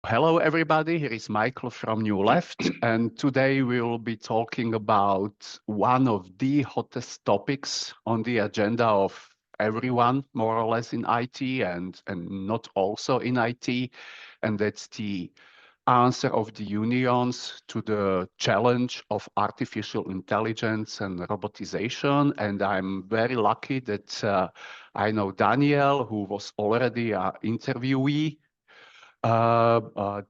Hello, everybody. Here is Michael from New Left, and today we'll be talking about one of the hottest topics on the agenda of everyone, more or less, in IT and not also in IT, and that's the answer of the unions to the challenge of artificial intelligence and robotization. And I'm very lucky that I know Daniel, who was already an interviewee but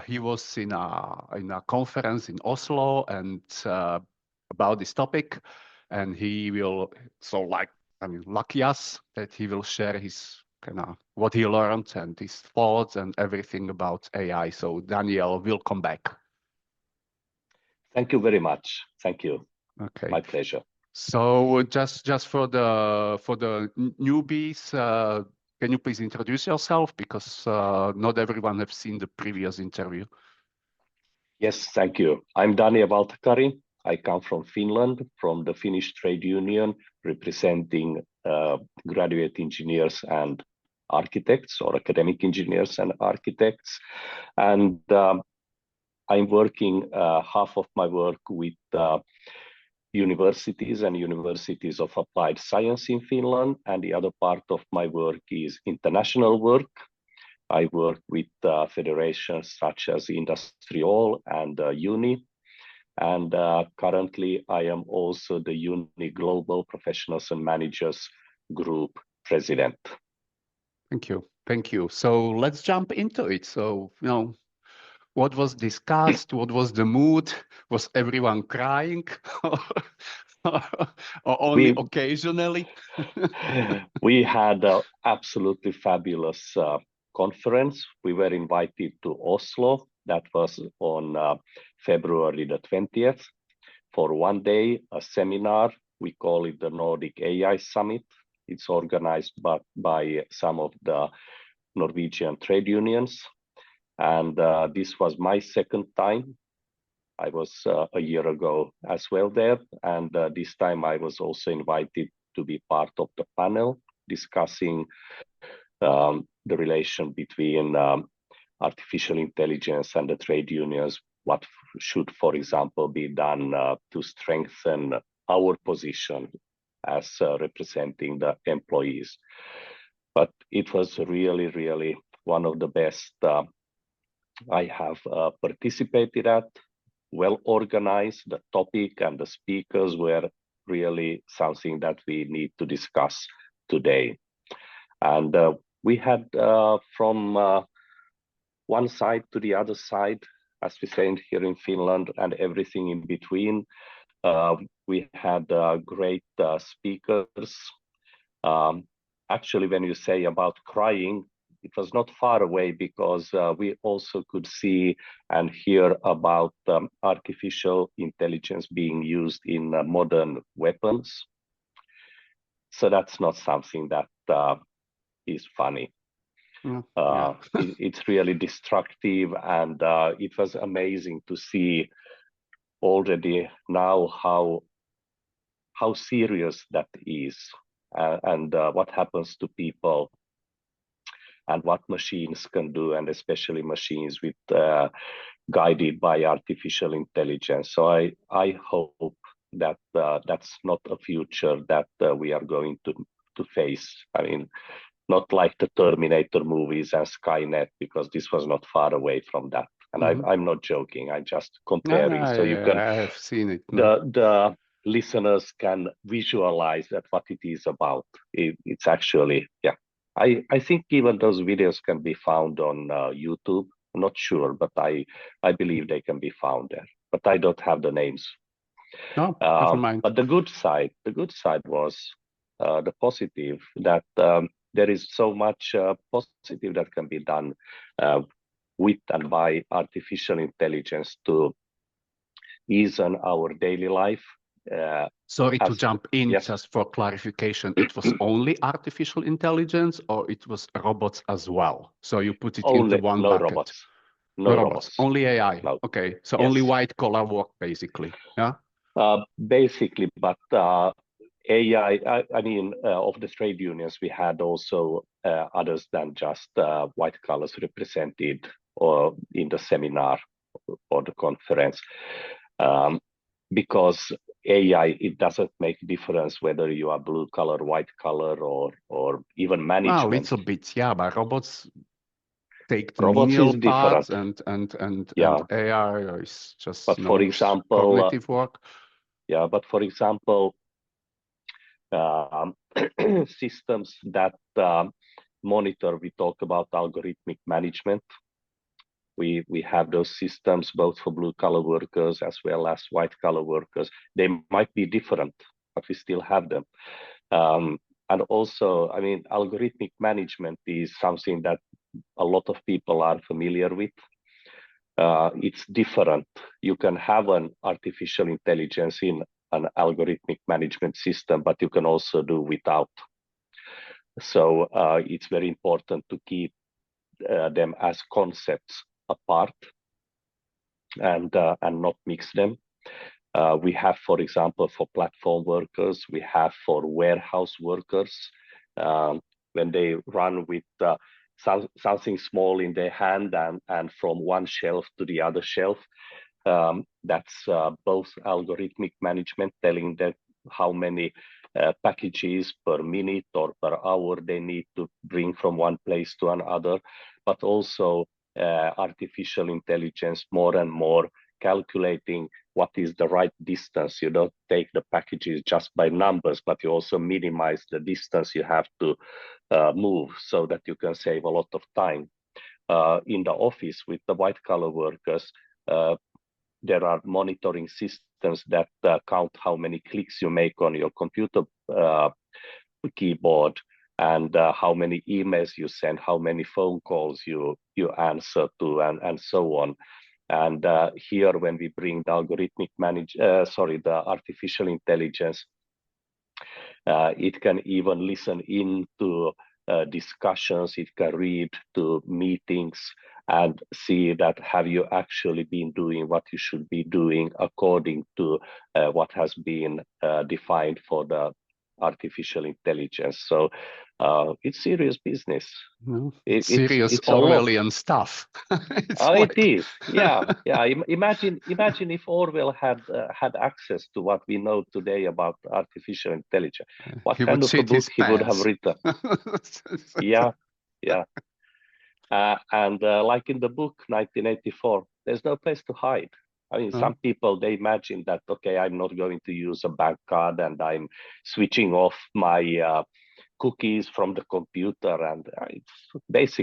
he was in a conference in Oslo and about this topic, and he will lucky us that he will share his kind of what he learned and his thoughts and everything about AI. So Daniel will come back. Thank you very much. Thank you. Okay. My pleasure. So just for the newbies, can you please introduce yourself, because not everyone has seen the previous interview. Yes, thank you. I'm Dani Valtakari. I come from Finland, from the Finnish trade union, representing graduate engineers and architects, or academic engineers and architects. And I'm working half of my work with universities and universities of applied science in Finland, and the other part of my work is international work. I work with federations such as Industrial and Uni, and currently I am also the Uni Global Professionals and Managers Group President. Thank you. Thank you. So let's jump into it. So, what was discussed? What was the mood? Was everyone crying? Or only occasionally? We had an absolutely fabulous conference. We were invited to Oslo. That was on February the 20th for one day, a seminar. We call it the Nordic AI Summit. It's organized by some of the Norwegian trade unions. And this was my second time. I was a year ago as well there. And this time I was also invited to be part of the panel discussing the relation between artificial intelligence and the trade unions. What should, for example, be done to strengthen our position as representing the employees. But it was really, really one of the best I have participated at. Well organized. The topic and the speakers were really something that we need to discuss today. And we had from one side to the other side, as we say here in Finland, and everything in between. We had great speakers. Actually, when you say about crying, it was not far away, because we also could see and hear about artificial intelligence being used in modern weapons. So that's not something that is funny. It's really destructive, and it was amazing to see already now how serious that is, and what happens to people, and what machines can do, and especially machines with guided by artificial intelligence. So I hope that that's not a future that we are going to face. I mean, not like the Terminator movies and Skynet, because this was not far away from that. And I'm not joking. I'm just comparing. So you can. I have seen it. The listeners can visualize that what it is about. It's actually, yeah. I think even those videos can be found on YouTube. I'm not sure, but I believe they can be found there. But I don't have the names. No, never mind. But the good side was the positive, that there is so much positive that can be done with and by artificial intelligence to ease on our daily life. Sorry to jump in, yes. Just for clarification, it was only artificial intelligence, or it was robots as well? So you put it into one bucket. Robots. No robots. Only AI. No. Okay, so yes. Only white collar work, basically. Yeah. Basically, but AI. I mean, of the trade unions, we had also others than just white collars represented. or in the seminar or the conference, because AI, it doesn't make difference whether you are blue collar, white collar, or even Well, a management. little bit, yeah, but robots take the Robots menial is part different. and Yeah, AI is just but for example, cognitive work. for example, um, systems that monitor. We talk about algorithmic management. We have those systems both for blue collar workers as well as white collar workers. They might be different, but we still have them. And also, I mean, algorithmic management is something that a lot of people are familiar with. It's different. You can have an artificial intelligence in an algorithmic management system, but you can also do without. So it's very important to keep them as concepts apart and not mix them. We have, for example, for platform workers, we have for warehouse workers, when they run with something small in their hand and from one shelf to the other shelf. That's both algorithmic management, telling them how many packages per minute or per hour they need to bring from one place to another, but also artificial intelligence more and more calculating what is the right distance. You don't take the packages just by numbers, but you also minimize the distance you have to move so that you can save a lot of time. In the office with the white collar workers, there are monitoring systems that count how many clicks you make on your computer keyboard and how many emails you send, how many phone calls you answer to, and so on. And here, when we bring the the artificial intelligence, it can even listen in to discussions, it can read to meetings and see that have you actually been doing what you should be doing according to what has been defined for the artificial intelligence. So it's serious business. No, It's serious a lot. Orwellian stuff. It's Oh, it like is. Yeah, yeah. Imagine if Orwell had access to what we know today about artificial intelligence. What he would kind of a shit book his he would have pants. written? Yeah, yeah. And like in the book 1984, there's no place to hide. I mean, No, some people, they imagine that, okay, I'm not going to use a bank card and I'm switching off my cookies from the computer. And it's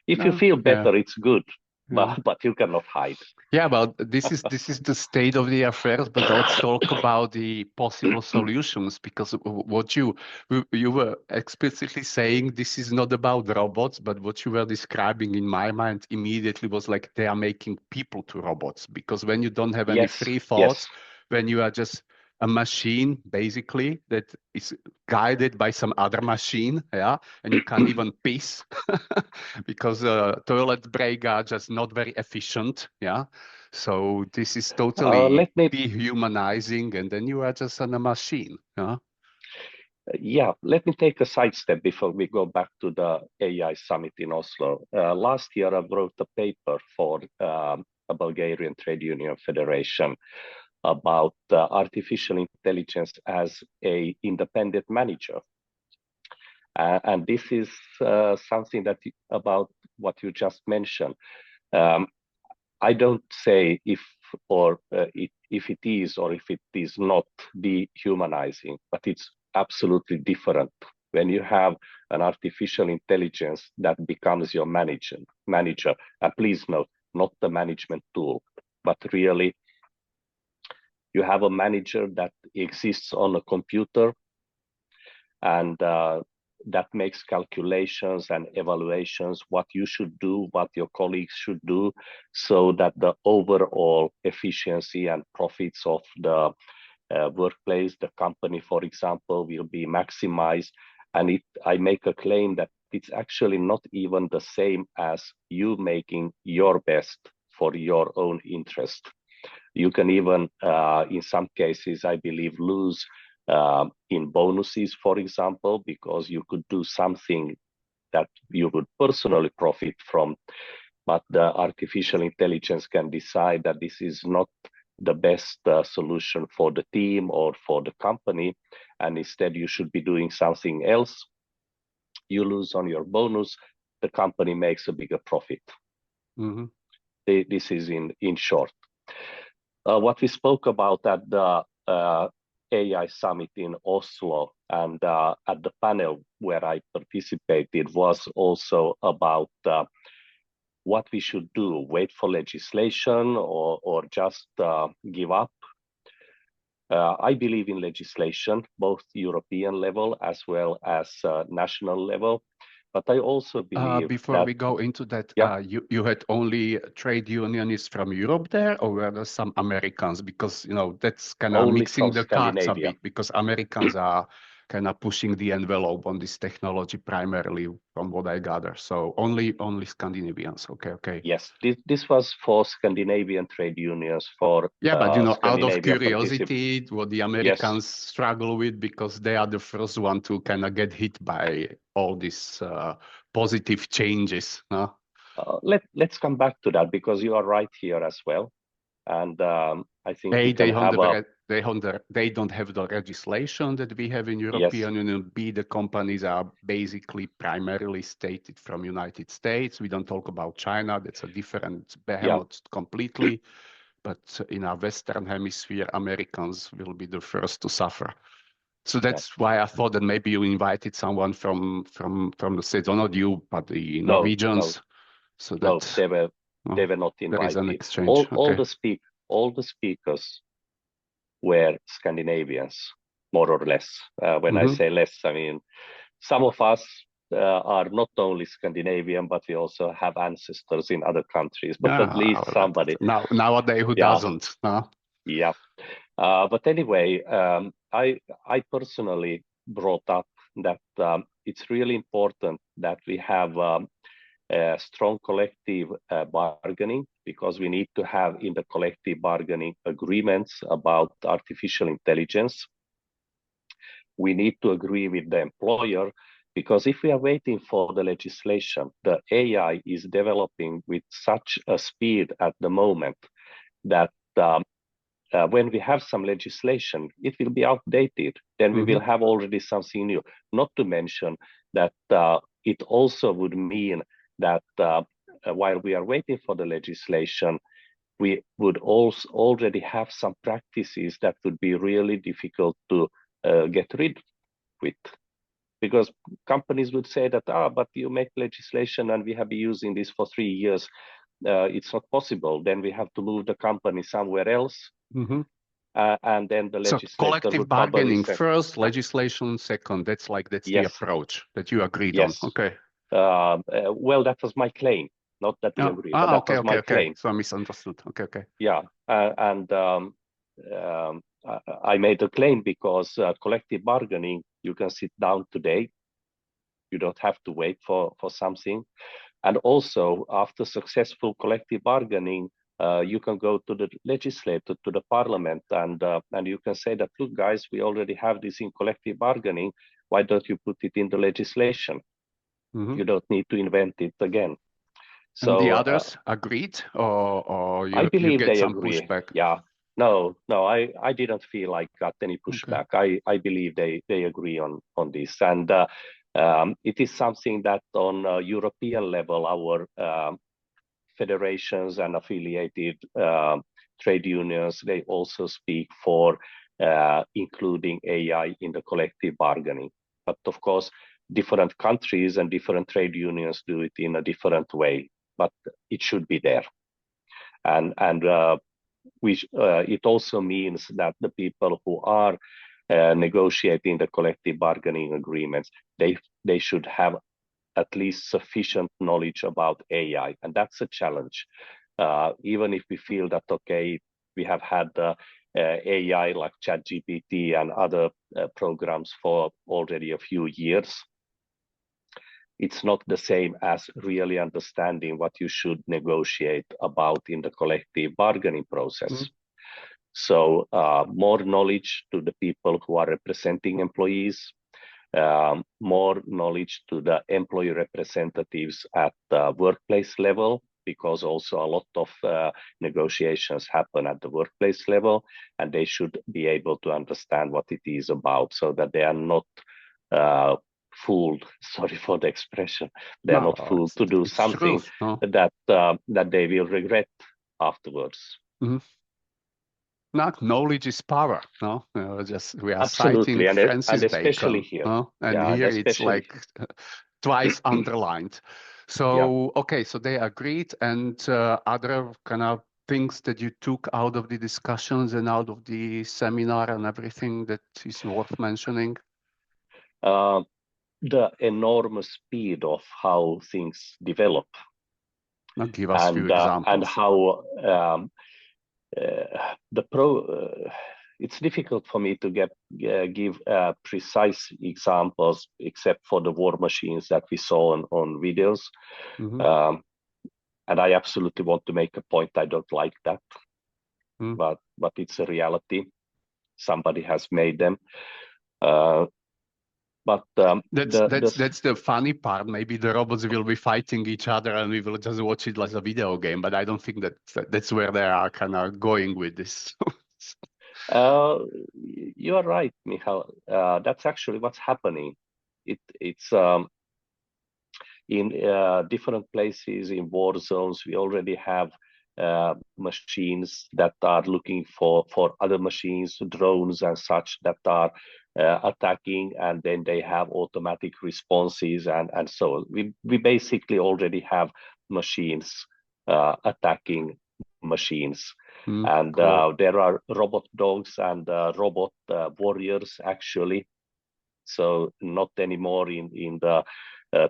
if you no, feel yeah. better, it's good, Yeah. but you cannot hide. Yeah, well, this is the state of the affairs, but let's talk about the possible solutions because what you were explicitly saying, this is not about robots, but what you were describing in my mind immediately was like they are making people to robots because when you don't have any Yes, free yes. thoughts, when you are just a machine basically that is guided by some other machine, yeah, and you can't even piss because toilet break are just not very efficient, yeah. So this is totally Let me dehumanizing, and then you are just on a machine, yeah. let me take a sidestep before we go back to the AI summit in Oslo. Last year, I wrote a paper for a Bulgarian trade union federation about artificial intelligence as a independent manager. And this is something that about what you just mentioned. Um, I don't say if it is or if it is not dehumanizing, but it's absolutely different when you have an artificial intelligence that becomes your manager. And please note, not the management tool, but really you have a manager that exists on a computer and that makes calculations and evaluations what you should do, what your colleagues should do, so that the overall efficiency and profits of the workplace, the company, for example, will be maximized. And I make a claim that it's actually not even the same as you making your best for your own interest. You can even, in some cases, I believe, lose in bonuses, for example, because you could do something that you would personally profit from, but the artificial intelligence can decide that this is not the best solution for the team or for the company, and instead you should be doing something else. You lose on your bonus, the company makes a bigger profit. Mm-hmm. This is in short. What we spoke about at the AI summit in Oslo and at the panel where I participated was also about what we should do, wait for legislation or just give up. I believe in legislation, both European level as well as national level. But I also believe before that, we go into that, yeah, you had only trade unionists from Europe there, or were there some Americans? Because that's kind of only mixing from the cards a Scandinavia. bit. Because Americans are kind of pushing the envelope on this technology primarily, from what I gather. So only Scandinavians. Okay. Yes, this was for Scandinavian trade unions, for Yeah, but out of Scandinavian participants. curiosity, what the Yes. Americans struggle with, because they are the first one to kind of get hit by all these positive changes. Huh? Let's come back to that, because you are right here as well, and I think we A, can have a they don't have the legislation that we have in yes, European Union. B, the companies are basically primarily stated from United States. We don't talk about China. That's a different yeah, behemoth completely. But in our Western hemisphere, Americans will be the first to suffer. So yeah. that's why I thought that maybe you invited someone from the States, or not you, but the No, no, Norwegians, so no. that They were not there is an invited. exchange. Okay. All the speakers were Scandinavians, more or less. When I Mm-hmm. say less, I mean some of us are not only Scandinavian, but we also have ancestors in other countries. But at Yeah, least somebody. nowadays, who Yeah, doesn't? Huh? yeah. But anyway, I personally brought up that it's really important that we have strong collective bargaining, because we need to have in the collective bargaining agreements about artificial intelligence. We need to agree with the employer, because if we are waiting for the legislation, the AI is developing with such a speed at the moment that when we have some legislation, it will be outdated. Then we will have already something new. Not to mention that it also would mean that while we are waiting for the legislation, we would also already have some practices that would be really difficult to get rid with. Because companies would say that, but you make legislation and we have been using this for 3 years. It's not possible. Then we have to move the company somewhere else. And then the So legislator collective would probably bargaining say, first, legislation second. That's the yes, approach that you agreed on. yes. Okay. Well, that was my claim. Not that we agreed, but that was my claim. So I misunderstood. Okay. Yeah, and I made a claim because collective bargaining, you can sit down today. You don't have to wait for something. And also, after successful collective bargaining, you can go to the legislator, to the parliament, and you can say that, look, guys, we already have this in collective bargaining. Why don't you put it in the legislation? You don't need to invent it again. And the So others agreed, or I you believe get they some agree. pushback? Yeah. No, I didn't feel like got any pushback. Okay. I believe they agree on this, and it is something that on a European level, our federations and affiliated trade unions, they also speak for including AI in the collective bargaining. But of course, different countries and different trade unions do it in a different way, but it should be there. And it also means that the people who are negotiating the collective bargaining agreements, they should have at least sufficient knowledge about AI, and that's a challenge. Even if we feel that, okay, we have had AI like ChatGPT and other programs for already a few years, it's not the same as really understanding what you should negotiate about in the collective bargaining process. So more knowledge to the people who are representing employees, more knowledge to the employee representatives at the workplace level, because also a lot of negotiations happen at the workplace level, and they should be able to understand what it is about, so that they are not fooled, sorry for the expression, they are No, not fooled to do it's something truth, no? that they will regret afterwards. Mhm. Not knowledge is power, no? Just we are citing Absolutely, and Francis especially Bacon, here, no? And yeah, and here it's especially like twice underlined. yeah. So, okay, so they agreed, and other kind of things that you took out of the discussions and out of the seminar and everything that is worth mentioning? Uh, the enormous speed of how things develop, Now give us few and examples. how the pro. It's difficult for me to give precise examples, except for the war machines that we saw on videos. Mm-hmm. Um, and I absolutely want to make a point. I don't like that, Mm. but it's a reality. Somebody has made them. Uh, but That's the funny part. Maybe the robots will be fighting each other and we will just watch it like a video game, but I don't think that's where they are kind of going with this. Uh, you are right, Michal. That's actually what's happening. It's in different places in war zones. We already have machines that are looking for other machines, drones and such, that are attacking, and then they have automatic responses, and so we basically already have machines attacking machines. And Cool. there are robot dogs and robot warriors, actually. So not anymore in the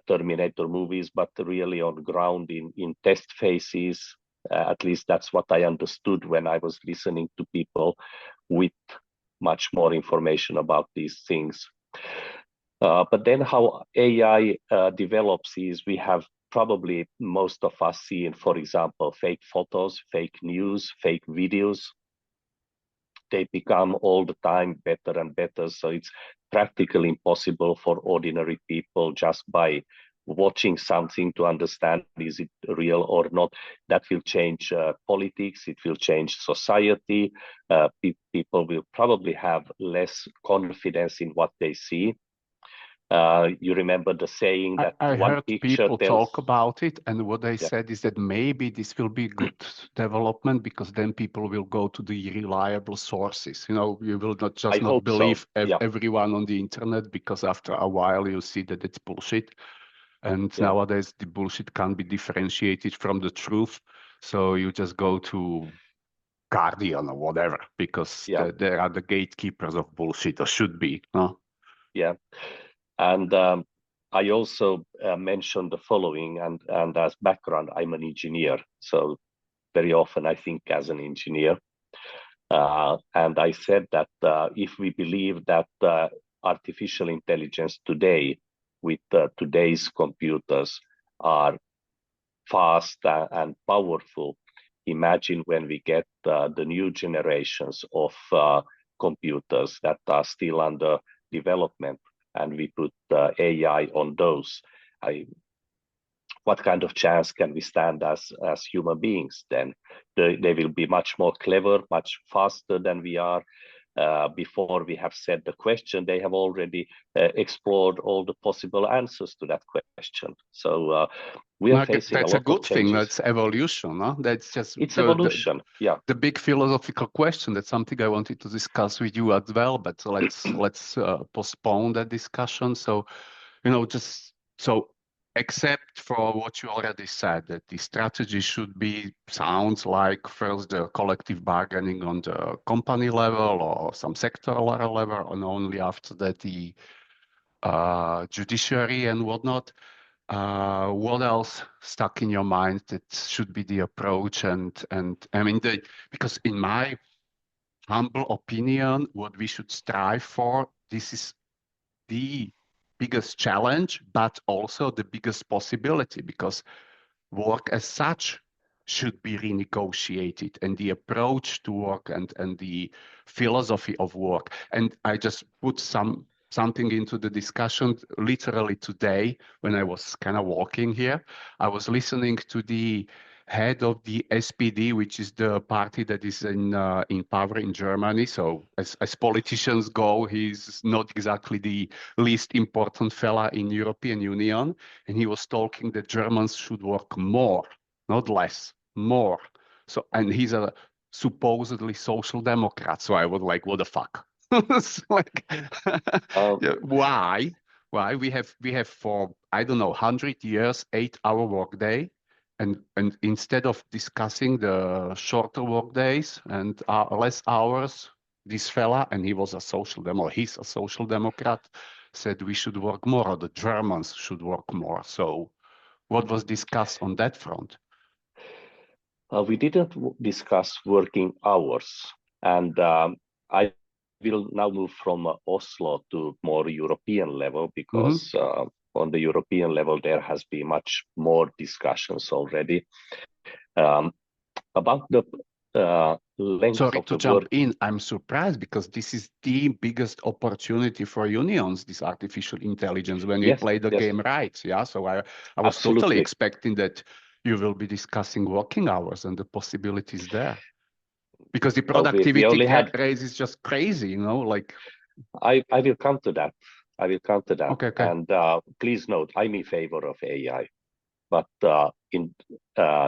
Terminator movies, but really on ground in test phases. At least that's what I understood when I was listening to people with much more information about these things. But then how AI develops is, we have probably most of us seen, for example, fake photos, fake news, fake videos. They become all the time better and better. So it's practically impossible for ordinary people, just by watching something, to understand, is it real or not. That will change politics, it will change society. People will probably have less confidence in what they see. You remember the saying that I one heard picture people tells. talk about it, and what they Yeah, said is that maybe this will be good development because then people will go to the reliable sources. You know, you will not I just not hope so. believe Yeah, everyone on the internet because after a while you see that it's bullshit. And yeah, nowadays the bullshit can't be differentiated from the truth. So you just go to Guardian or whatever because yeah, they are the gatekeepers of bullshit, or should be. No? yeah. And I also mentioned the following, and as background, I'm an engineer. So very often I think as an engineer. And I said that if we believe that artificial intelligence today, with today's computers, are fast and powerful, imagine when we get the new generations of computers that are still under development, and we put AI on those. What kind of chance can we stand as human beings then? They will be much more clever, much faster than we are. Before we have said the question, they have already explored all the possible answers to that question. So we are No, facing a that's a lot of good thing. changes. That's evolution. No? That's just It's evolution. Yeah, the big philosophical question. That's something I wanted to discuss with you as well. But let's postpone that discussion. So, you know, just so except for what you already said, that the strategy should be sounds like first the collective bargaining on the company level or some sectoral level, and only after that the judiciary and whatnot. What else stuck in your mind that should be the approach? And I mean, because in my humble opinion, what we should strive for, this is the biggest challenge, but also the biggest possibility, because work as such should be renegotiated, and the approach to work and the philosophy of work. And I just put some something into the discussion. Literally today, when I was kind of walking here, I was listening to the head of the SPD, which is the party that is in power in Germany. So as politicians go, he's not exactly the least important fella in European Union. And he was talking that Germans should work more, not less, more. So, and he's a supposedly social democrat. So I was like, what the fuck? It's like, Um, yeah, why? Why we have for I don't know 100 years 8-hour workday, and instead of discussing the shorter work days and less hours, this fella, and he was a social demo, he's a social democrat, said we should work more, or the Germans should work more. So, what was discussed on that front? we didn't discuss working hours, and I will now move from Oslo to more European level Hmm. because on the European level there has been much more discussions already about the length Sorry of to the jump work. in. I'm surprised because this is the biggest opportunity for unions, this artificial intelligence, when we Yes, play the yes, game right. Yeah. So I was totally absolutely. expecting that you will be discussing working hours and the possibilities there. Because the We productivity only had. raise is just crazy, like, I will come to that. I will come to that. okay, okay. And please note, I'm in favor of AI, but in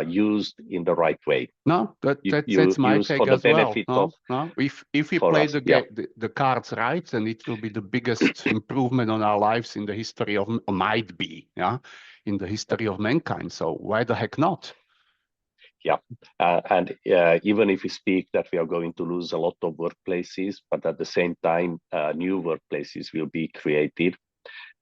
used in the right way. No, You that's my use for take the as well. benefit of No, no. If we for play us. Yeah. the cards right, then it will be the biggest improvement on our lives in the history of, or might be, yeah, in the history of mankind. So why the heck not? Yeah, and even if we speak that we are going to lose a lot of workplaces, but at the same time, new workplaces will be created.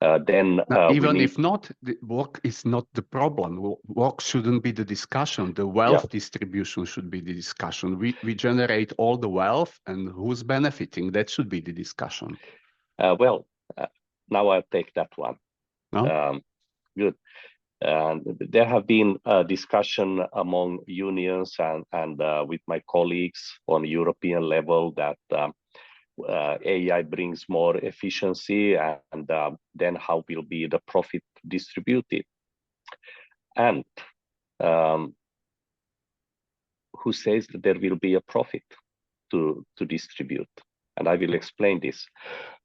Then Now, we even need. if not, the work is not the problem. Work shouldn't be the discussion. The Yeah. wealth distribution should be the discussion. We generate all the wealth, and who's benefiting? That should be the discussion. Well, uh, now I'll take that one. No? Good. And there have been a discussion among unions and with my colleagues on European level that AI brings more efficiency, and then how will be the profit distributed, and um, who says that there will be a profit to distribute. And I will explain this.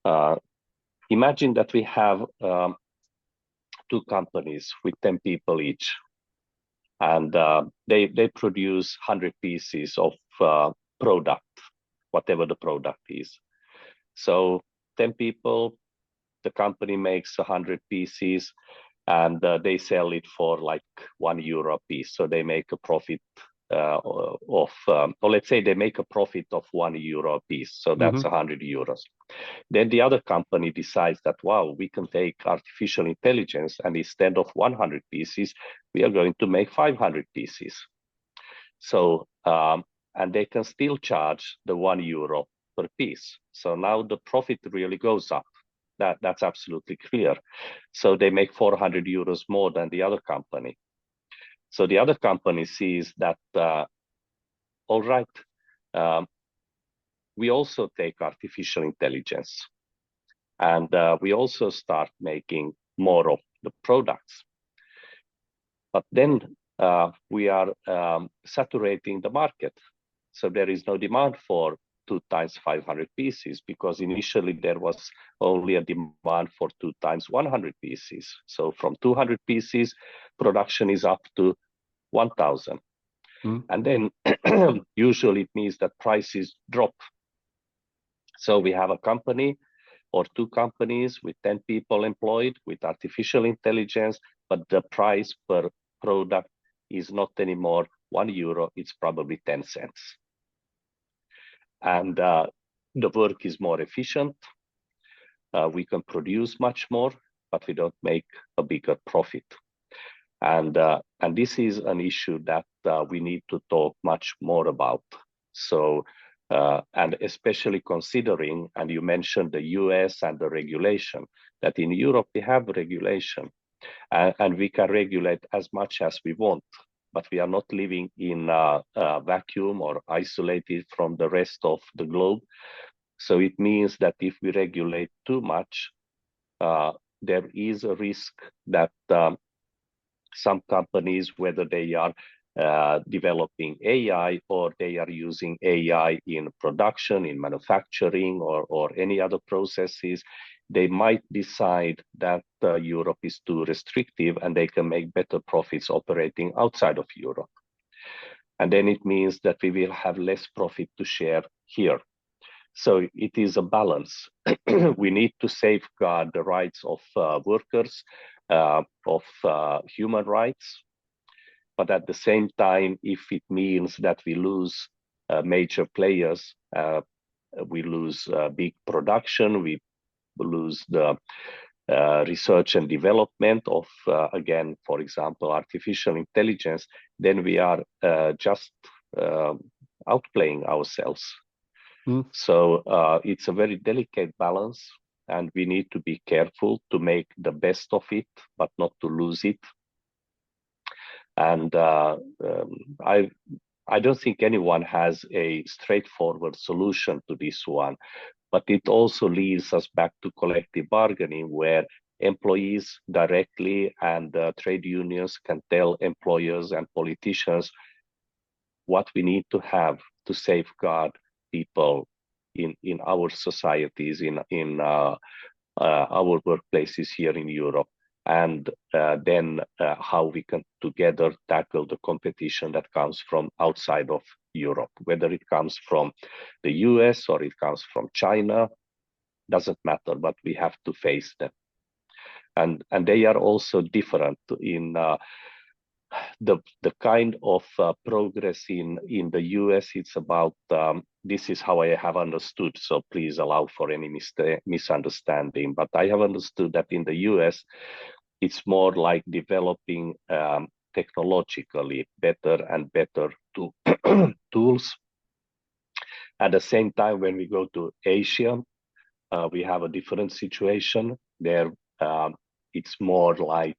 Uh, Imagine that we have two companies with 10 people each, and they produce 100 pieces of product, whatever the product is. So 10 people, the company makes 100 pieces, and they sell it for like €1 a piece. So they make a profit of, or let's say they make a profit of €1 a piece. So that's Mm-hmm. €100. Then the other company decides that, wow, we can take artificial intelligence, and instead of 100 pieces, we are going to make 500 pieces. So, and they can still charge the €1 per piece. So now the profit really goes up. That's absolutely clear. So they make €400 more than the other company. So the other company sees that, all right, we also take artificial intelligence, and we also start making more of the products. But then we are saturating the market. So there is no demand for 2 times 500 pieces, because initially there was only a demand for 2 times 100 pieces. So from 200 pieces, production is up to 1,000. Mm. And then usually it means that prices drop. So we have a company or two companies with 10 people employed with artificial intelligence, but the price per product is not anymore €1, it's probably 10 cents. And the work is more efficient. We can produce much more, but we don't make a bigger profit. And this is an issue that we need to talk much more about. So, and especially considering, and you mentioned the US and the regulation, that in Europe we have regulation, and we can regulate as much as we want, but we are not living in a vacuum or isolated from the rest of the globe. So it means that if we regulate too much, there is a risk that some companies, whether they are developing AI or they are using AI in production, in manufacturing, or any other processes, they might decide that Europe is too restrictive and they can make better profits operating outside of Europe. And then it means that we will have less profit to share here. So it is a balance. We need to safeguard the rights of workers, of human rights. But at the same time, if it means that we lose major players, we lose big production, we lose the research and development of, again, for example, artificial intelligence, then we are just outplaying ourselves. So it's a very delicate balance, and we need to be careful to make the best of it, but not to lose it. And I don't think anyone has a straightforward solution to this one, but it also leads us back to collective bargaining, where employees directly and trade unions can tell employers and politicians what we need to have to safeguard people in our societies, in our workplaces here in Europe, and then how we can together tackle the competition that comes from outside of Europe, whether it comes from the US or it comes from China, doesn't matter, but we have to face them. And they are also different in the kind of progress in the US. It's about, this is how I have understood, so please allow for any misunderstanding, but I have understood that in the US, it's more like developing technologically better and better tools. At the same time, when we go to Asia, we have a different situation. There, it's more like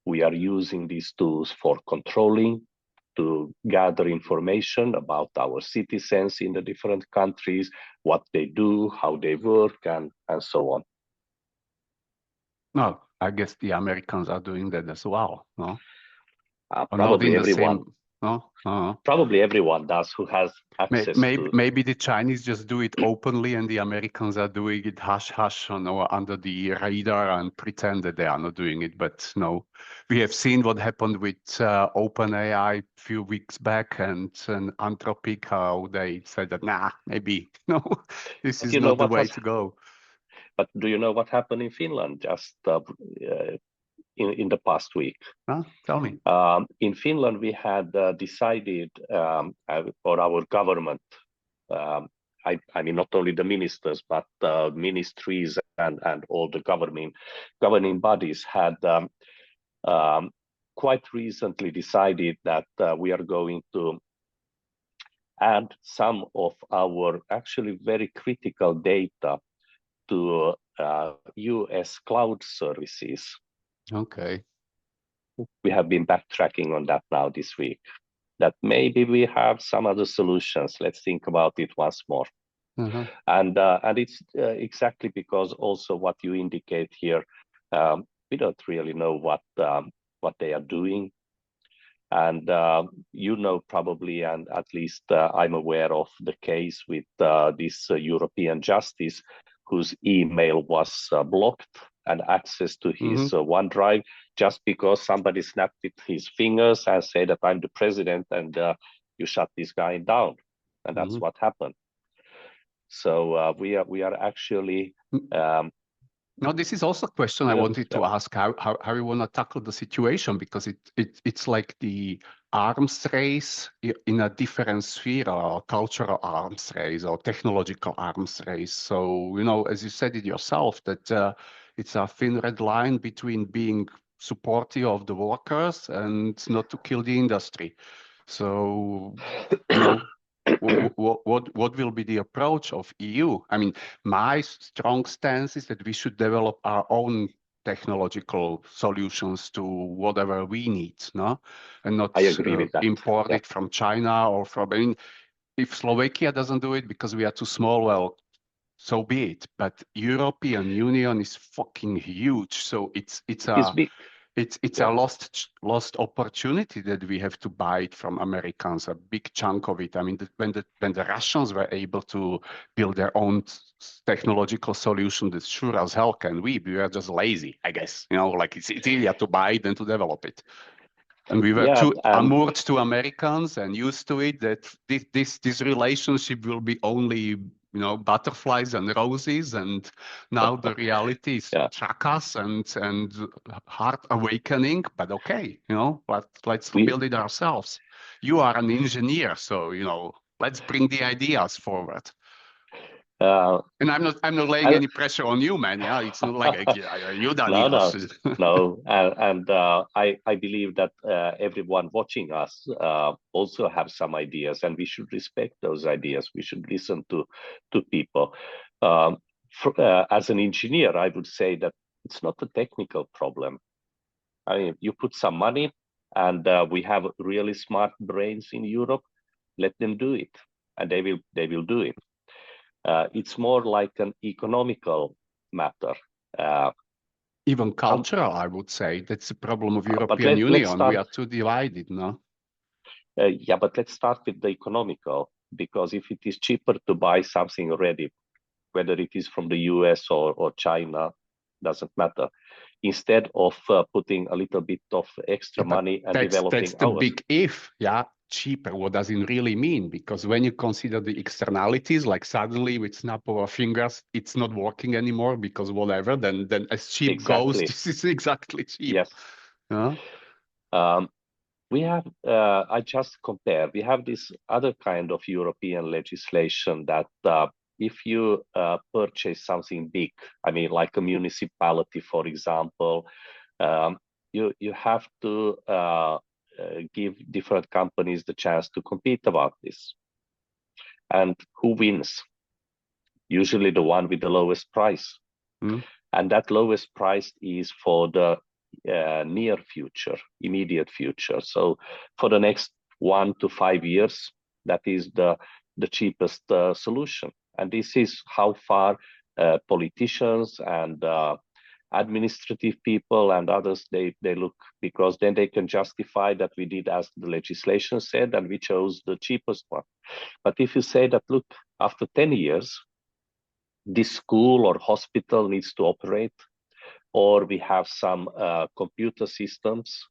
we are using these tools for controlling, to gather information about our citizens in the different countries, what they do, how they work, and so on. No, I guess the Americans are doing that as well, no? Probably everyone. No? Probably everyone does who has access to. Maybe the Chinese just do it openly and the Americans are doing it hush-hush, under the radar and pretend that they are not doing it. But no, we have seen what happened with OpenAI a few weeks back and Anthropic, how they said that, nah, maybe, no, this is not the way to go. But do you know what happened in Finland just in the past week? Tell me. In Finland, we had decided, or our government, I mean, not only the ministers, but ministries and all the governing bodies had quite recently decided that we are going to add some of our actually very critical data to US cloud services. Okay. We have been backtracking on that now this week, that maybe we have some other solutions. Let's think about it once more. And it's exactly because also what you indicate here, we don't really know what they are doing. And you know probably, and at least I'm aware of the case with this European justice whose email was blocked and access to his OneDrive, just because somebody snapped with his fingers and said that I'm the president and you shut this guy down. And that's what happened. So we are actually... Now, this is also a question I wanted to ask, how you want to tackle the situation, because it's like the arms race in a different sphere, or cultural arms race or technological arms race. So, as you said it yourself, that it's a thin red line between being supportive of the workers and not to kill the industry. So, what will be the approach of EU? I mean, my strong stance is that we should develop our own technological solutions to whatever we need, no? And not import it from China or from, I mean, if Slovakia doesn't do it because we are too small, well, so be it. But European Union is fucking huge. So it's It is big. it's a Yeah. lost opportunity that we have to buy it from Americans, a big chunk of it. I mean, when the Russians were able to build their own technological solution, that sure as hell can we. We were just lazy, I guess. You know, like it's easier to buy it than to develop it. And we were Yeah, too and inured to Americans and used to it that this relationship will be only, butterflies and roses. And now the reality is yeah, struck us and heart awakening. But okay, let's we build it ourselves. You are an engineer, so let's bring the ideas forward. uh, And I'm not laying I, any pressure on you, man. Yeah, it's not like you done no, enough. no, no, and I believe that everyone watching us also have some ideas, and we should respect those ideas. We should listen to people. As an engineer, I would say that it's not a technical problem. I mean, you put some money, and we have really smart brains in Europe. Let them do it, and they will do it. It's more like an economical matter. Uh, Even um, cultural, I would say. That's the problem of but European let's Union. We start. are too divided, no? Yeah, but let's start with the economical, because if it is cheaper to buy something ready, whether it is from the US or China, doesn't matter. Instead of putting a little bit of extra Yeah, but money and that's developing the ours. big if, yeah. Cheaper, what does it really mean? Because when you consider the externalities, like suddenly with snap of our fingers, it's not working anymore because whatever, then as cheap goes, Exactly. this is exactly cheap. Yes. Yeah? Um, we have, I just compare, we have this other kind of European legislation that if you purchase something big, I mean, like a municipality, for example, um, you have to give different companies the chance to compete about this. And who wins? Usually the one with the lowest price. Mm. And that lowest price is for the near future, immediate future. So for the next 1 to 5 years, that is the cheapest solution. And this is how far politicians and administrative people and others they look, because then they can justify that we did as the legislation said and we chose the cheapest one. But if you say that, look, after 10 years, this school or hospital needs to operate, or we have some computer systems,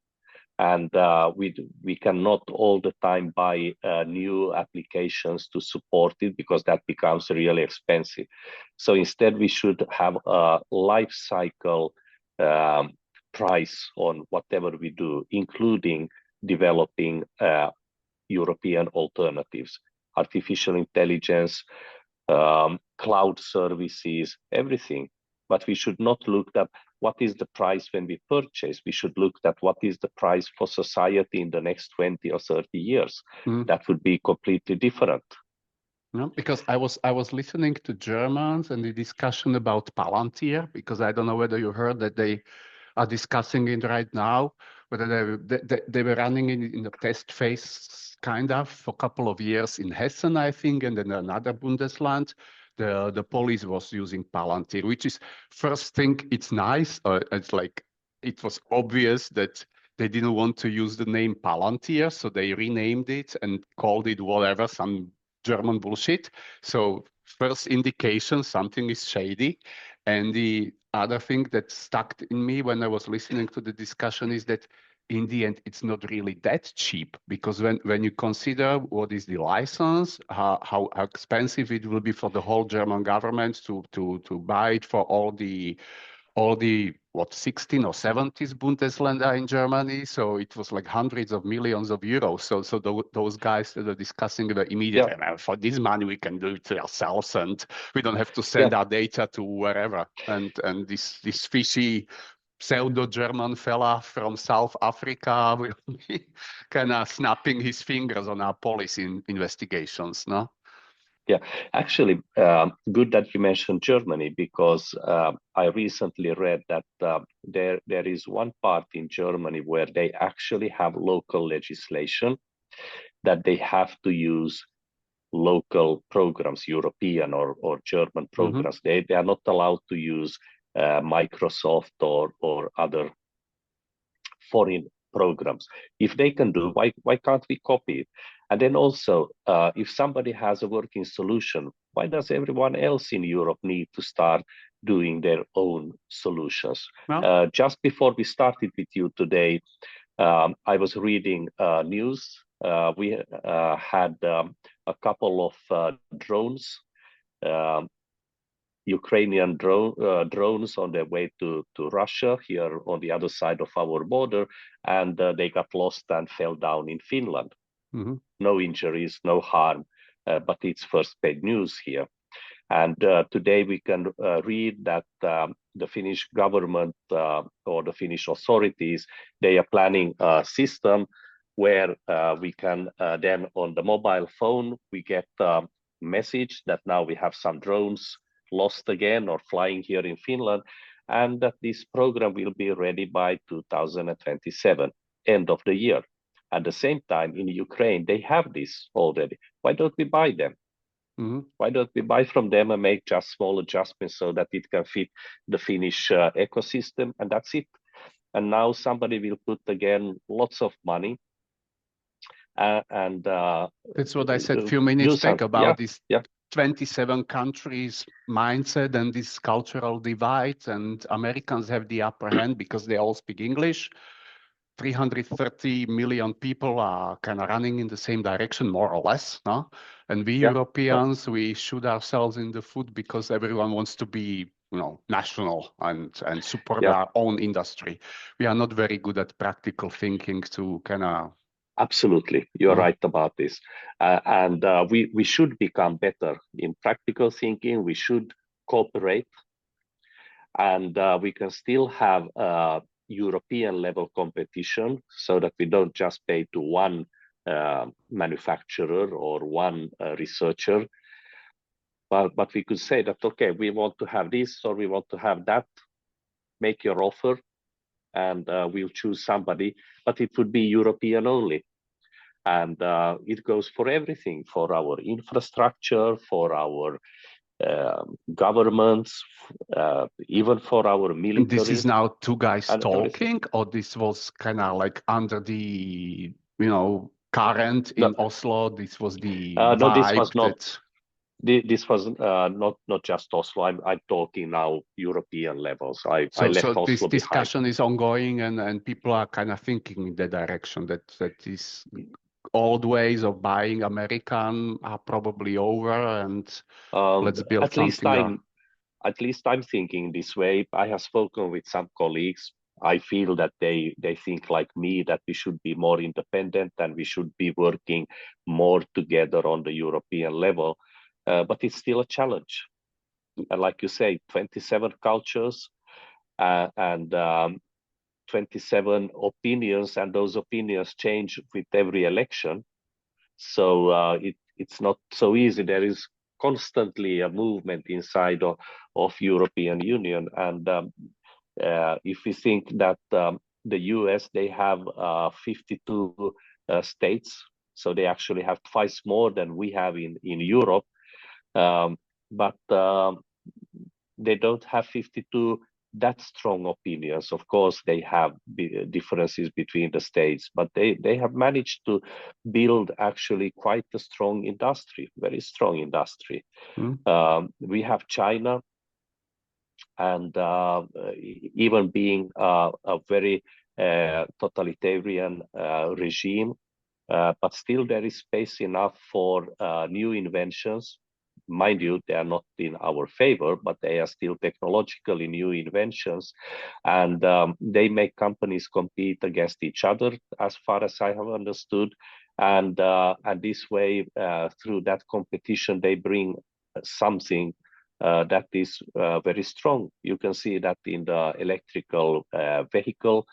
and we cannot all the time buy new applications to support it, because that becomes really expensive. So instead, we should have a life cycle price on whatever we do, including developing European alternatives, artificial intelligence, cloud services, everything. But we should not look at what is the price when we purchase. We should look at what is the price for society in the next 20 or 30 years. Mm. That would be completely different. No, because I was listening to Germans and the discussion about Palantir, because I don't know whether you heard that they are discussing it right now, whether they were running in the test phase kind of for a couple of years in Hessen, I think, and then another Bundesland. The police was using Palantir, which is first thing, it's nice. It's like it was obvious that they didn't want to use the name Palantir, so they renamed it and called it whatever, some German bullshit. So first indication something is shady. And the other thing that stuck in me when I was listening to the discussion is that in the end, it's not really that cheap, because when you consider what is the license, how expensive it will be for the whole German government to buy it for all the what 16 or 70s Bundesländer in Germany. So it was like hundreds of millions of euros. So those guys that are discussing the immediate, Yeah, for this money we can do it ourselves, and we don't have to yeah, send our data to wherever. And this fishy pseudo German fella from South Africa will be kind of snapping his fingers on our policy investigations, no? yeah. Actually, good that you mentioned Germany, because I recently read that there is one part in Germany where they actually have local legislation that they have to use local programs, European or German programs. They are not allowed to use Microsoft or other foreign programs. If they can do, why can't we copy it? And then also, if somebody has a working solution, why does everyone else in Europe need to start doing their own solutions? Well, just before we started with you today, I was reading news. We had a couple of drones, Ukrainian drones on their way to Russia here on the other side of our border, and they got lost and fell down in Finland. No injuries, no harm, but it's first paid news here. And today we can read that the Finnish government or the Finnish authorities, they are planning a system where we can then on the mobile phone, we get a message that now we have some drones lost again or flying here in Finland, and that this program will be ready by 2027, end of the year. At the same time, in Ukraine, they have this already. Why don't we buy them? Why don't we buy from them and make just small adjustments so that it can fit the Finnish ecosystem, and that's it. And now somebody will put again lots of money. That's what I said a few minutes back about this 27 countries mindset and this cultural divide, and Americans have the upper hand because they all speak English. 330 million people are kind of running in the same direction, more or less, no? And we Europeans, we shoot ourselves in the foot because everyone wants to be, national and support our own industry. We are not very good at practical thinking to kind of. Absolutely, you're right about this, and we should become better in practical thinking. We should cooperate, and we can still have European level competition so that we don't just pay to one manufacturer or one researcher, but we could say that, okay, we want to have this or we want to have that, make your offer, and we'll choose somebody, but it would be European only. And it goes for everything, for our infrastructure, for our governments, even for our military. And this is now two guys talking, or this was kind of like under the, current in Oslo? This was the vibe. No, this was not. This was not just Oslo. I'm talking now European levels. I left Oslo this behind. Discussion is ongoing, and people are kind of thinking in the direction that is old ways of buying American are probably over, and let's build something. At least I'm thinking this way. I have spoken with some colleagues. I feel that they think like me, that we should be more independent and we should be working more together on the European level. But it's still a challenge. And like you say, 27 cultures and 27 opinions, and those opinions change with every election. So it's not so easy. There is constantly a movement inside of European Union. And if we think that the US, they have 52 states, so they actually have twice more than we have in Europe. But they don't have 52 that strong opinions. Of course, they have differences between the states, but they have managed to build actually quite a strong industry, very strong industry. We have China, and even being a very totalitarian regime, but still there is space enough for new inventions. Mind you, they are not in our favor, but they are still technologically new inventions, and they make companies compete against each other, as far as I have understood. And this way, through that competition, they bring something that is very strong. You can see that in the electrical vehicle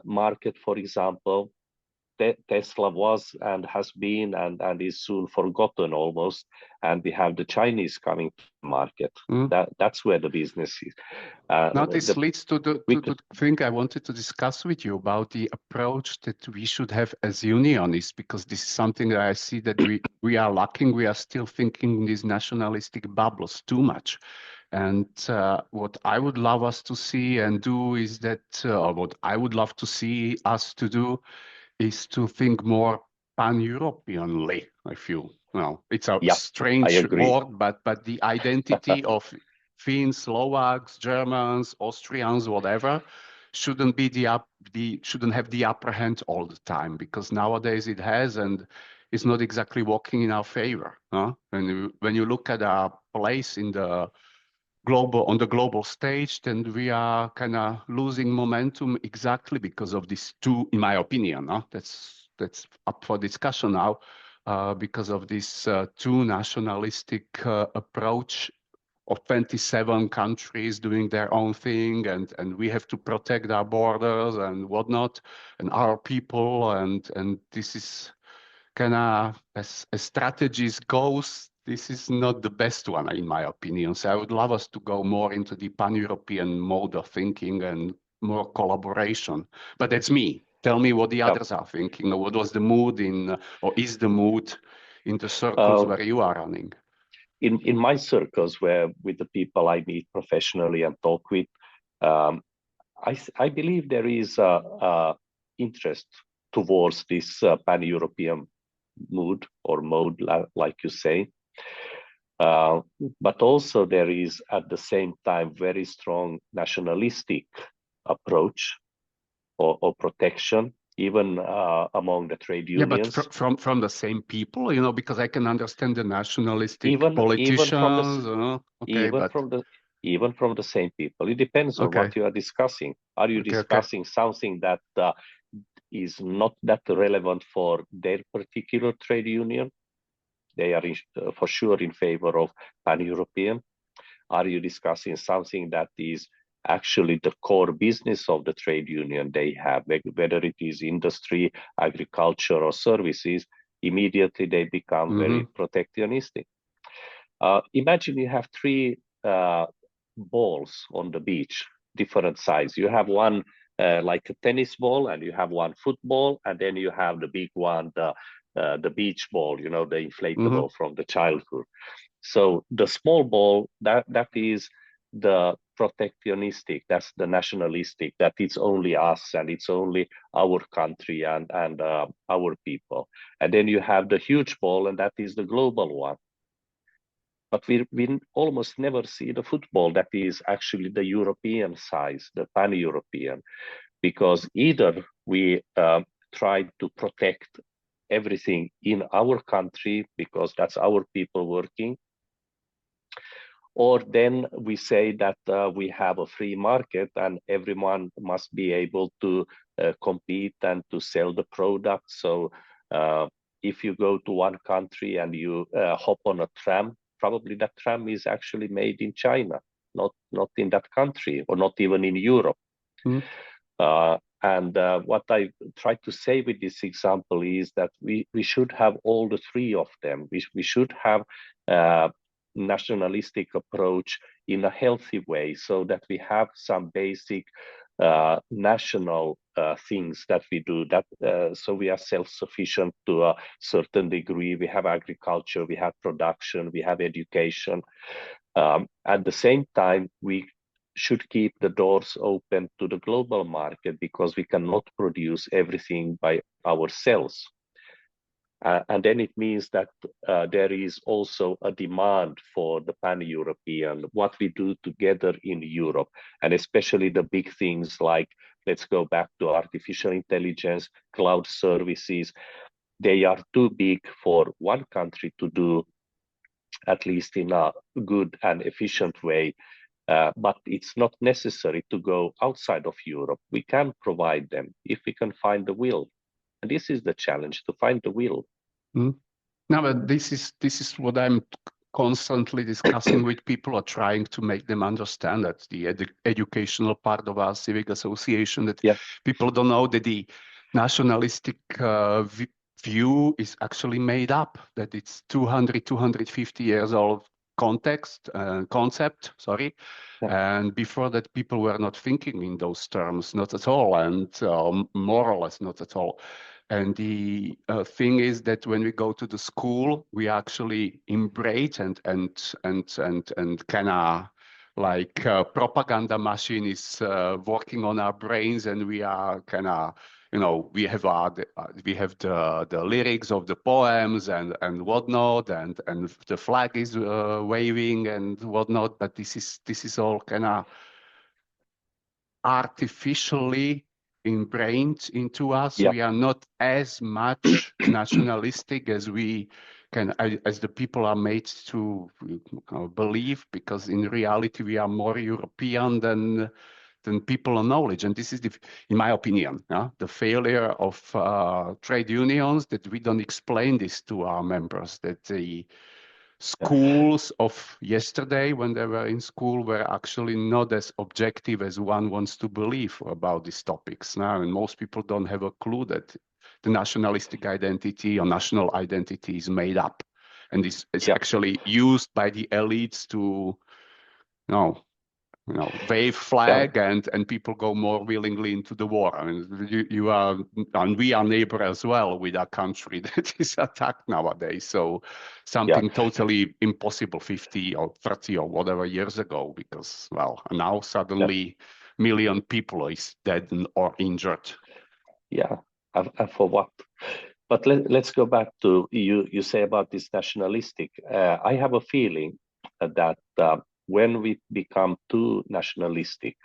market, for example. Tesla was and has been and is soon forgotten almost, and we have the Chinese coming to the market. That's where the business is. Now this leads to the thing I wanted to discuss with you about the approach that we should have as unionists, because this is something that I see that we are lacking. We are still thinking in these nationalistic bubbles too much. And what I would love us to see and do is that, or what I would love to see us to do is to think more pan-Europeanly, I feel. Well, it's a strange word, but the identity of Finns, Slovaks, Germans, Austrians, whatever, shouldn't have the upper hand all the time, because nowadays it has, and it's not exactly working in our favor. Huh? When you look at our place in the global stage, then we are kind of losing momentum exactly because of these two, in my opinion. Huh? That's up for discussion now, because of this two nationalistic approach of 27 countries doing their own thing, and we have to protect our borders and whatnot, and our people, and this is kind of, as strategies goes, this is not the best one, in my opinion. So I would love us to go more into the pan-European mode of thinking and more collaboration. But that's me. Tell me what the others are thinking. What was the mood or is the mood in the circles where you are running? In my circles, where with the people I meet professionally and talk with, I believe there is interest towards this pan-European mood or mode, like you say. But also there is at the same time very strong nationalistic approach or protection, even among the trade unions. Yeah, but from the same people, because I can understand the nationalistic politicians. Even from the same people. It depends on what you are discussing. Are you discussing something that is not that relevant for their particular trade union? They are for sure in favor of pan-European. Are you discussing something that is actually the core business of the trade union they have, whether it is industry, agriculture, or services? Immediately they become very protectionistic. Imagine you have three balls on the beach, different size. You have one like a tennis ball, and you have one football, and then you have the big one, the beach ball, the inflatable from the childhood. So the small ball, that is the protectionistic, that's the nationalistic, that it's only us and it's only our country and our people. And then you have the huge ball, and that is the global one. But we almost never see the football that is actually the European size, the pan-European, because either we try to protect everything in our country because that's our people working, or then we say that we have a free market and everyone must be able to compete and to sell the product. So if you go to one country and you hop on a tram, probably that tram is actually made in China, not in that country, or not even in Europe. And what I try to say with this example is that we should have all the three of them. We should have nationalistic approach in a healthy way, so that we have some basic national things that we do, that so we are self-sufficient to a certain degree. We have agriculture, we have production, we have education. At the same time, we should keep the doors open to the global market, because we cannot produce everything by ourselves. And then it means that there is also a demand for the pan-European, what we do together in Europe, and especially the big things like, let's go back to artificial intelligence, cloud services. They are too big for one country to do, at least in a good and efficient way. But it's not necessary to go outside of Europe. We can provide them if we can find the will. And this is the challenge, to find the will. No, but this is what I'm constantly discussing with people, or trying to make them understand, that the educational part of our civic association, that people don't know that nationalistic view is actually made up, that it's 200, 250 years old concept, sorry. Yeah. And before that, people were not thinking in those terms, not at all, and more or less not at all. And the thing is that when we go to the school, we actually embrace and kind of like propaganda machine is working on our brains, and we are kind of, you know, we have the lyrics of the poems and whatnot, and the flag is waving and whatnot, but this is all kind of artificially ingrained into us. Yeah. We are not as much nationalistic as we can, as the people are made to believe, because in reality we are more European than people of knowledge. And this is, in my opinion, the failure of trade unions, that we don't explain this to our members, that the schools of yesterday, when they were in school, were actually not as objective as one wants to believe about these topics now. And most people don't have a clue that the nationalistic identity or national identity is made up and is Yeah. actually used by the elites to, wave Yeah. flag, and people go more willingly into the war. I mean, you are, and we are neighbor as well with a country that is attacked nowadays. So Yeah. something totally impossible 50 or 30 or whatever years ago, because, well, now Yeah. suddenly million people is dead or injured. Yeah. And for what? But let's go back to you say about this nationalistic. I have a feeling that when we become too nationalistic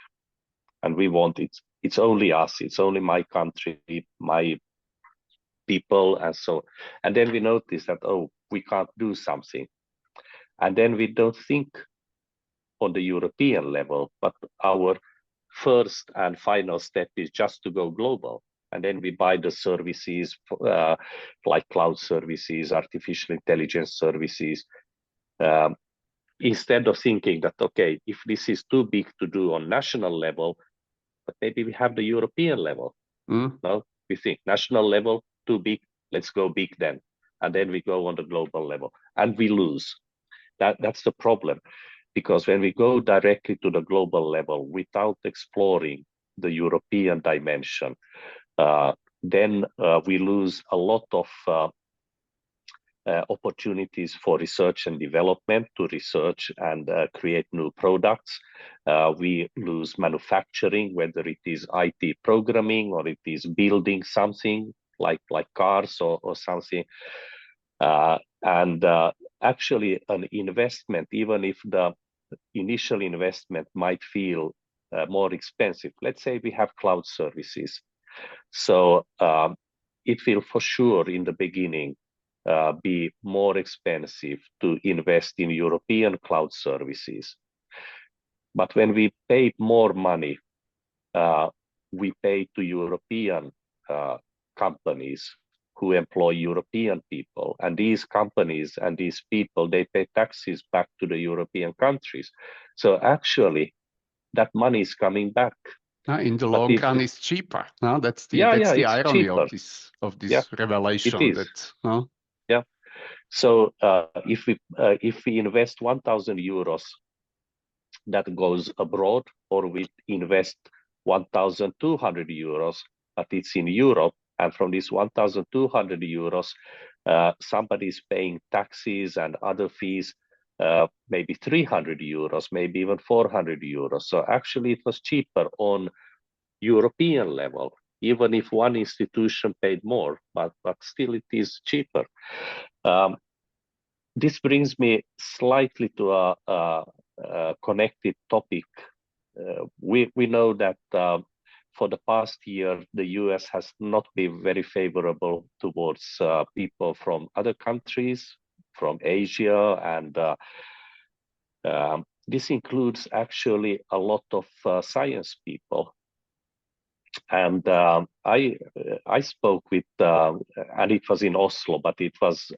and we want it's only us, it's only my country, my people, and so, and then we notice that, oh, we can't do something, and then we don't think on the European level, but our first and final step is just to go global. And then we buy the services like cloud services, artificial intelligence services, um, instead of thinking that, okay, if this is too big to do on national level, but maybe we have the European level. Mm? No, we think national level, too big, let's go big then. And then we go on the global level and we lose. That's the problem. Because when we go directly to the global level without exploring the European dimension, then we lose a lot of opportunities for research and development to research and create new products. We lose manufacturing, whether it is IT programming or it is building something like cars or something. And actually an investment, even if the initial investment might feel more expensive. Let's say we have cloud services. So it will for sure in the beginning be more expensive to invest in European cloud services. But when we pay more money, we pay to European companies who employ European people. And these companies and these people, they pay taxes back to the European countries. So actually, that money is coming back. In the But long if run, it's cheaper. That's yeah, the it's irony of cheaper. Yeah, this it revelation. is. That Yeah. So if we invest 1,000 euros that goes abroad, or we invest 1,200 euros, but it's in Europe, and from this 1,200 euros, somebody is paying taxes and other fees, maybe 300 euros, maybe even 400 euros. So actually, it was cheaper on European level, even if one institution paid more, but still it is cheaper. This brings me slightly to a connected topic. We know that for the past year, the US has not been very favorable towards people from other countries, from Asia, and this includes actually a lot of science people. And I spoke with, and it was in Oslo, but it was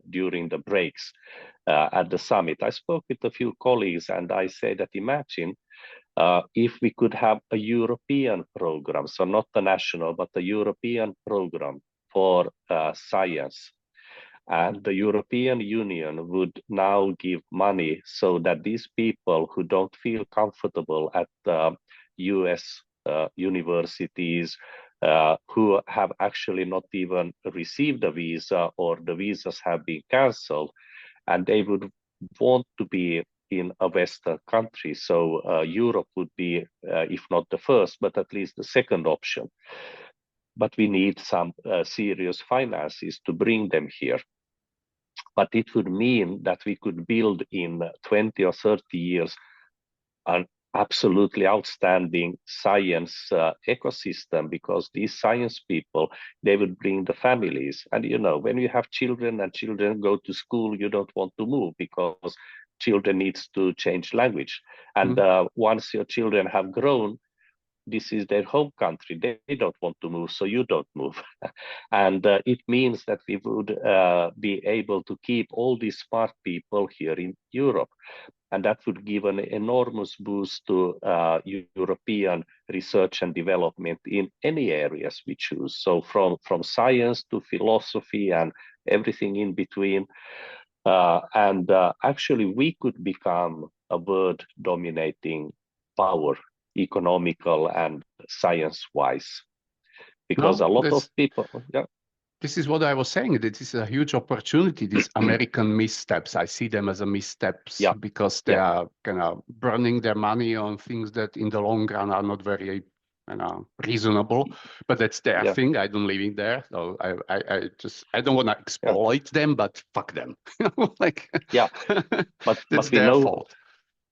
during the breaks at the summit. I spoke with a few colleagues, and I say that imagine If we could have a European program, so not the national, but the European program for science, and the European Union would now give money so that these people who don't feel comfortable at US universities, who have actually not even received a visa or the visas have been cancelled, and they would want to be in a Western country. So Europe would be, if not the first, but at least the second option. But we need some serious finances to bring them here. But it would mean that we could build in 20 or 30 years an absolutely outstanding science ecosystem, because these science people, they would bring the families. And you know, when you have children and children go to school, you don't want to move because children needs to change language. And once your children have grown, this is their home country. They don't want to move, so you don't move. And it means that we would be able to keep all these smart people here in Europe. And that would give an enormous boost to European research and development in any areas we choose. So from science to philosophy and everything in between. Actually, we could become a world dominating power, economical and science-wise, because No, a lot of people, yeah, this is what I was saying. This is a huge opportunity. These American missteps, I see them as a missteps yeah, because they yeah, are kind of burning their money on things that in the long run are not very reasonable. But that's their yeah, thing. I don't live in there, so I don't want to yeah, exploit them, but fuck them. Like yeah. But that's we their know, fault.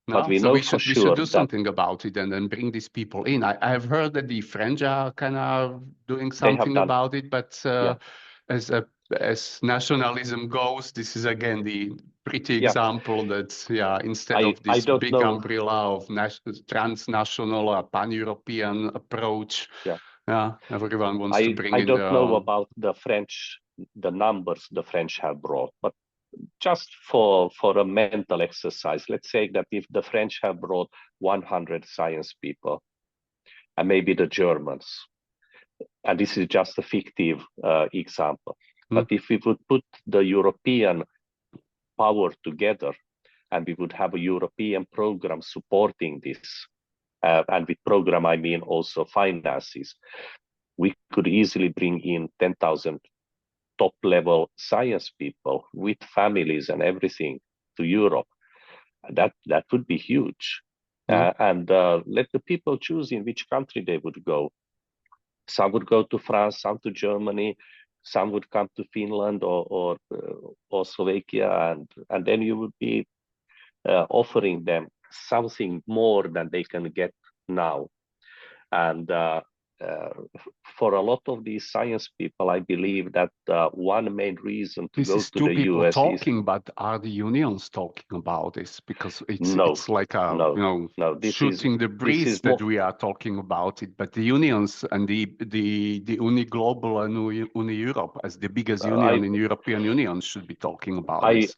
No, we so know we for should sure do that something about it and then bring these people in. I have heard that the French are kind of doing they have something done. about it, but Yeah, as as nationalism goes, this is again the pretty yeah. example that instead of I this don't big know. umbrella of transnational or pan-European approach, Yeah, everyone wants to bring I in don't their know own. about the French, the numbers the French have brought, but just for a mental exercise, let's say that if the French have brought 100 science people, and maybe the Germans, and this is just a fictive example, Hmm? but if we would put the European power together and we would have a European program supporting this, and with program I mean also finances, we could easily bring in 10,000 top level science people with families and everything to Europe. That would be huge. Hmm? And let the people choose in which country they would go. Some would go to France, some to Germany, some would come to Finland or Slovakia, and then you would be offering them something more than they can get now. And uh, for a lot of these science people, I believe that one main reason to This go is to two the people US is talking, but are the unions talking about this? Because no, it's like a no, no. shooting the This breeze is that more. we are talking about it. But the unions and the Uni Global and Uni Europe as the biggest I union in European Union should be talking about this.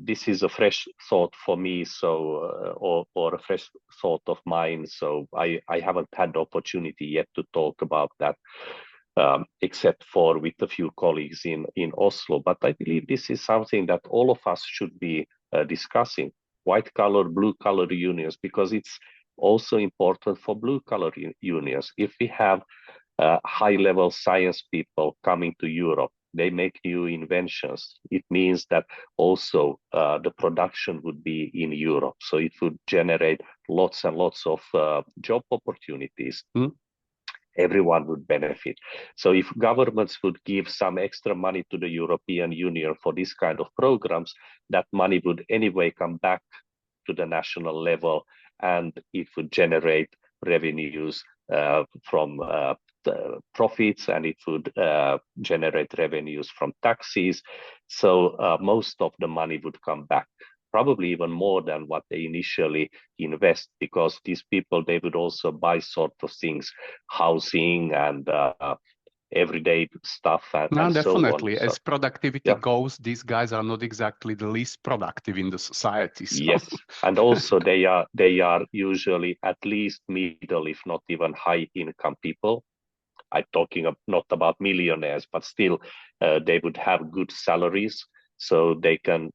this is a fresh thought for me, so or a fresh thought of mine. So I haven't had the opportunity yet to talk about that, except for with a few colleagues in Oslo. But I believe this is something that all of us should be discussing: white collar, blue collar unions, because it's also important for blue collar unions. If we have high level science people coming to Europe, they make new inventions. It means that also the production would be in Europe. So it would generate lots and lots of job opportunities. Hmm? Everyone would benefit. So if governments would give some extra money to the European Union for this kind of programs, that money would anyway come back to the national level, and it would generate revenues from the profits, and it would generate revenues from taxes. So most of the money would come back, probably even more than what they initially invest, because these people, they would also buy sort of things, housing and everyday stuff No, and so on. definitely. So As productivity yeah, goes, these guys are not exactly the least productive in the society. So, yes, and also they are usually at least middle, if not even high income people. I'm talking not about millionaires, but still, they would have good salaries, so they can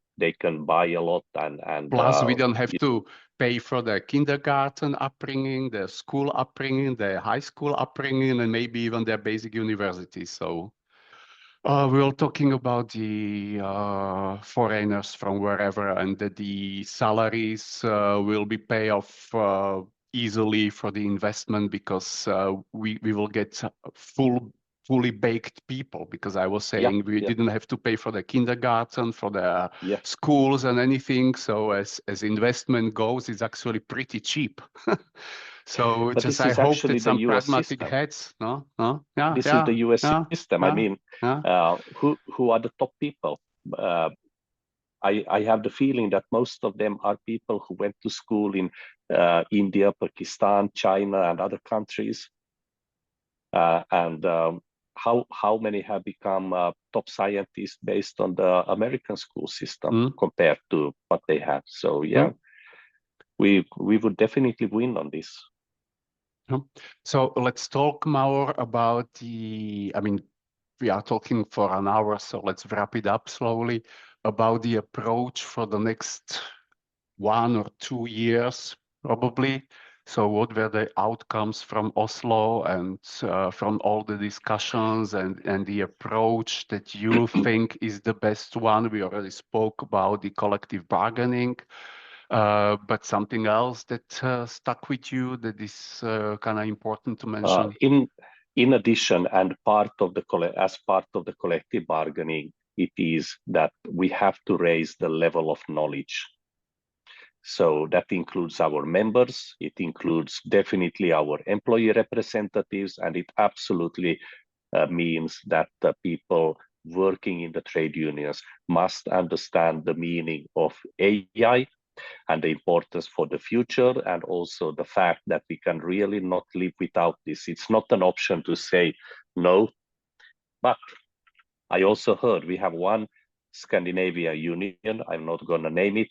buy a lot and plus, we don't have to pay for the kindergarten upbringing, the school upbringing, the high school upbringing, and maybe even their basic university. So, we were talking about the foreigners from wherever, and that the salaries will be paid off easily for the investment because we will get fully baked people. Because I was yeah, saying we yeah, didn't have to pay for the kindergarten, for the yeah. schools and anything. So as investment goes, it's actually pretty cheap. So But just this I is hope that actually the some U.S. pragmatic system. heads, no, yeah, This is yeah, the U.S. yeah, system. I yeah, mean, yeah. who are the top people? Uh, I have the feeling that most of them are people who went to school in India, Pakistan, China, and other countries. And how many have become top scientists based on the American school system Mm, compared to what they have? So mm, yeah, we would definitely win on this. mm. So let's talk more about I mean, we are talking for an hour, so let's wrap it up slowly about the approach for the next 1 or 2 years, probably. So what were the outcomes from Oslo and from all the discussions and the approach that you think is the best one? We already spoke about the collective bargaining, but something else that stuck with you that is kind of important to Uh, mention? in in addition, and as part of the collective bargaining, it is that we have to raise the level of knowledge. So that includes our members, it includes definitely our employee representatives, and it absolutely means that the people working in the trade unions must understand the meaning of AI and the importance for the future, and also the fact that we can really not live without this. It's not an option to say no, but I also heard we have one Scandinavia union, I'm not going to name it,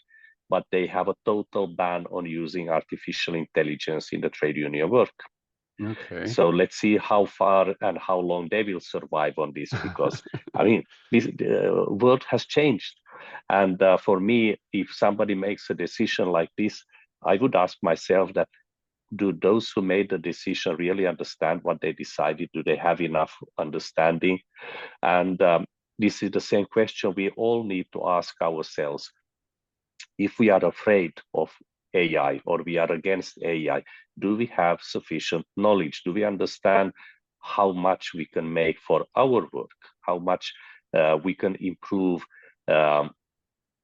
but they have a total ban on using artificial intelligence in the trade union work. Okay. So let's see how far and how long they will survive on this, because I mean, the world has changed. And for me, if somebody makes a decision like this, I would ask myself that, do those who made the decision really understand what they decided? Do they have enough understanding? And this is the same question we all need to ask ourselves. If we are afraid of AI or we are against AI, do we have sufficient knowledge? Do we understand how much we can make for our work? How much we can improve um,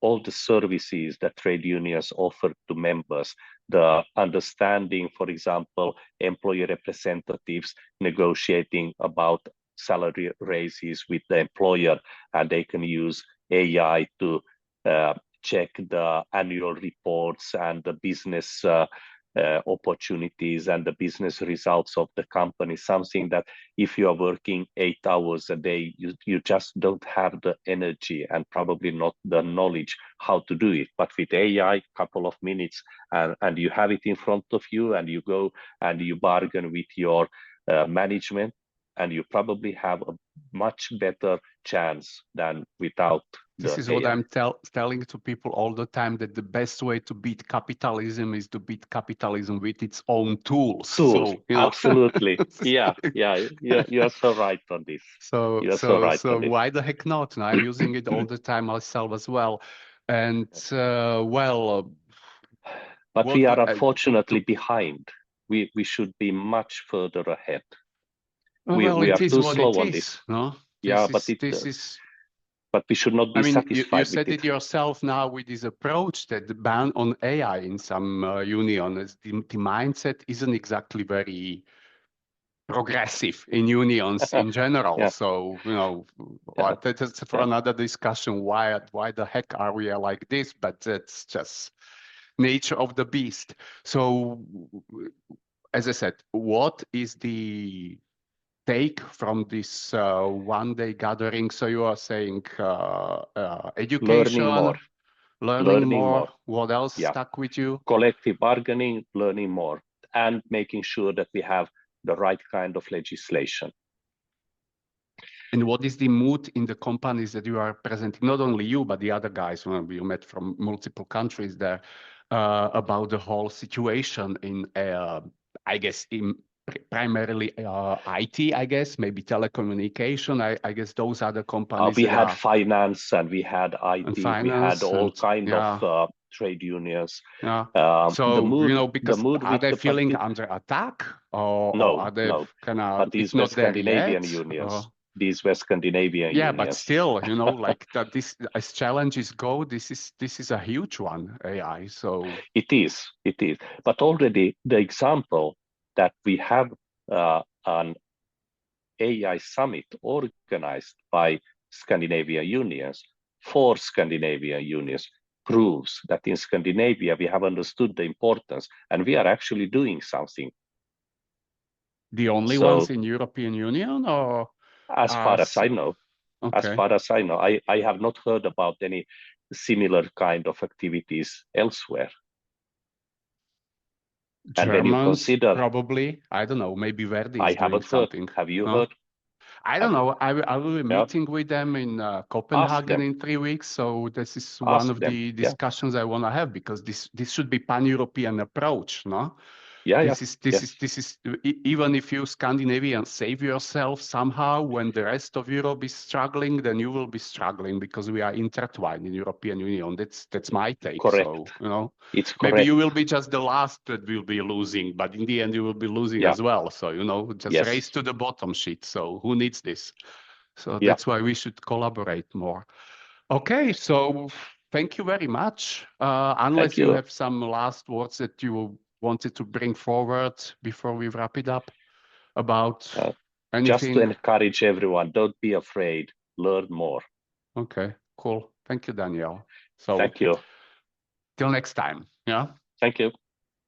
all the services that trade unions offer to members, the understanding, for example, employee representatives negotiating about salary raises with the employer, and they can use AI to uh, check the annual reports and the business opportunities and the business results of the company, something that if you are working 8 hours a day, you just don't have the energy and probably not the knowledge how to do it. But with AI, couple of minutes, and you have it in front of you, and you go and you bargain with your management, and you probably have a much better chance than without This the is what AI. I'm telling to people all the time, that the best way to beat capitalism is to beat capitalism with its own tools. Tools, So, absolutely. Yeah, you are so right on this. so, You are so so, right so on this. why the heck not? And I'm using it all the time myself as well. And well, But we what are to, unfortunately behind. We should be much further ahead. well, We it are is too what it slow on this. is, no? Yeah, but it This is. but we should not I be mean, you satisfied with said it. it yourself now with this approach that the ban on AI in some unions, the mindset isn't exactly very progressive in unions in general. Yeah, So, yeah. that's for Yeah. another discussion. Why the heck are we like this? But that's just nature of the beast. So, as I said, what is the take from this one-day gathering? So you are saying education, learning more. What else stuck with you? Collective bargaining, learning more, and making sure that we have the right kind of legislation. And what is the mood in the companies that you are presenting? Not only you, but the other guys, well, you met from multiple countries there, about the whole situation in, I guess, in primarily IT, I guess, maybe telecommunication. I guess those are the companies We that had are... finance and we had IT, we had all kind of trade unions. Yeah. The So, mood, you know, because are they feeling under attack, or are they kind of, but these it's were not there Scandinavian yet? unions. These were Scandinavian Yeah, but unions. still, you know, like that, this, as challenges go, this is a huge one, AI. So it is. But already the example that we have an AI summit organized by Scandinavian unions for Scandinavian unions proves that in Scandinavia we have understood the importance and we are actually doing something. the only ones in European Union, or as far as I know, okay. I have not heard about any similar kind of activities elsewhere. Germans, and when you consider, probably, I don't know, maybe Verdi I is doing haven't heard. something. Have you heard? I don't know. I will be meeting with them in Copenhagen in 3 weeks. So this is one of the discussions I want to have, because this should be pan-European approach, no? This is even if you Scandinavians save yourself somehow, when the rest of Europe is struggling, then you will be struggling, because we are intertwined in European Union. That's my take. Correct. So, you know, it's correct. Maybe you will be just the last that will be losing, but in the end you will be losing as well. So, you know, just race to the bottom shit. So who needs this? So that's why we should collaborate more. Okay, so thank you very much. Unless you have some last words that you wanted to bring forward before we wrap it up about anything. Just to encourage everyone, don't be afraid, learn more. Okay, cool. Thank you, Daniel. So thank you. Till next time. Yeah. Thank you.